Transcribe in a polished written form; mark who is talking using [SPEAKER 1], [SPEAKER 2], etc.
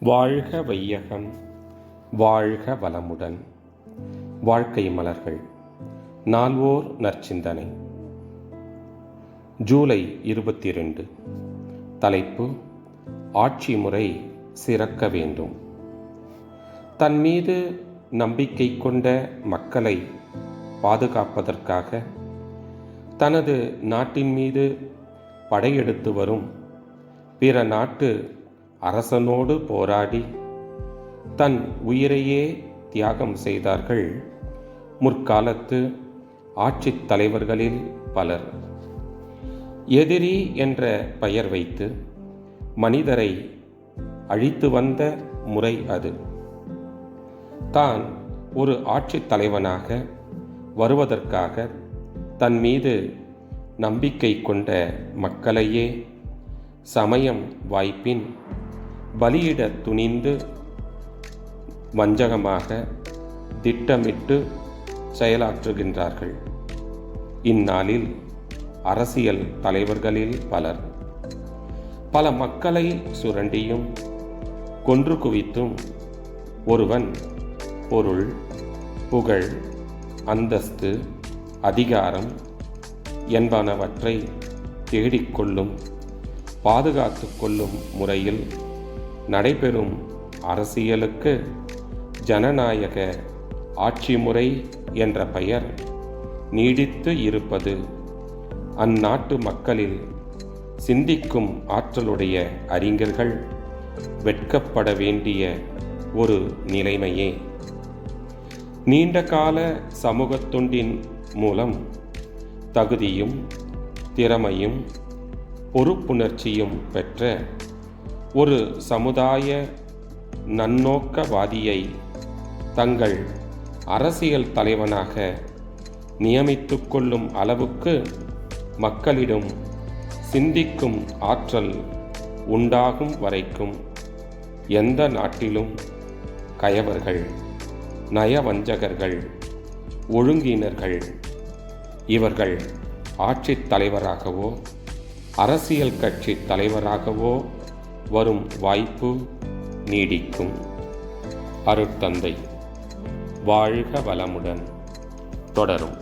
[SPEAKER 1] வாழ்க வையகம், வாழ்க வளமுடன். வாழ்க்கை மலர்கள். நால்வோர் நற்சிந்தனை. ஜூலை 22. தலைப்பு: ஆட்சி முறை சிறக்க வேண்டும். தன் மீது நம்பிக்கை கொண்ட மக்களை பாதுகாப்பதற்காக தனது நாட்டின் மீது படையெடுத்து வரும் பிற நாட்டு அரசனோடு போராடி தன் உயிரையே தியாகம் செய்தார்கள் முற்காலத்து ஆட்சித் தலைவர்களில் பலர். எதிரி என்ற பெயர் வைத்து மனிதரை அழித்து வந்த முறை அது. தான் ஒரு ஆட்சித் தலைவனாக வருவதற்காக தன் மீது நம்பிக்கை கொண்ட மக்களையே சமயம் வாய்ப்பின் பலியிட துணிந்து வஞ்சகமாக திட்டமிட்டு செயலாற்றுகின்றார்கள். இந்நாளில் அரசியல் தலைவர்களில் பலர் பல மக்களை சுரண்டியும் கொன்று குவித்தும் ஒருவன் பொருள், புகழ், அந்தஸ்து, அதிகாரம் என்பனவற்றை தேடிக்கொள்ளும், பாதுகாத்து கொள்ளும் முறையில் நடைபெறும் அரசியலுக்கு ஜனநாயக ஆட்சி முறை என்ற பெயர் நீடித்து இருப்பது அந்நாட்டு மக்களில் சிந்திக்கும் ஆற்றலுடைய அறிஞர்கள் வெட்கப்பட வேண்டிய ஒரு நிலைமையே. நீண்டகால சமூகத் தொண்டின் மூலம் தகுதியும் திறமையும் பொறுப்புணர்ச்சியும் பெற்ற ஒரு சமுதாய நன்னோக்கவாதியை தங்கள் அரசியல் தலைவனாக நியமித்து கொள்ளும் அளவுக்கு மக்களிடம் சிந்திக்கும் ஆற்றல் உண்டாகும் வரைக்கும் எந்த நாட்டிலும் கயவர்கள், நயவஞ்சகர்கள், ஒழுங்கினர்கள் இவர்கள் ஆட்சித் தலைவராகவோ அரசியல் கட்சி தலைவராகவோ வரும் வாய்ப்பு நீடிக்கும். அருட்தந்தை. வாழ்க வளமுடன். தொடரும்.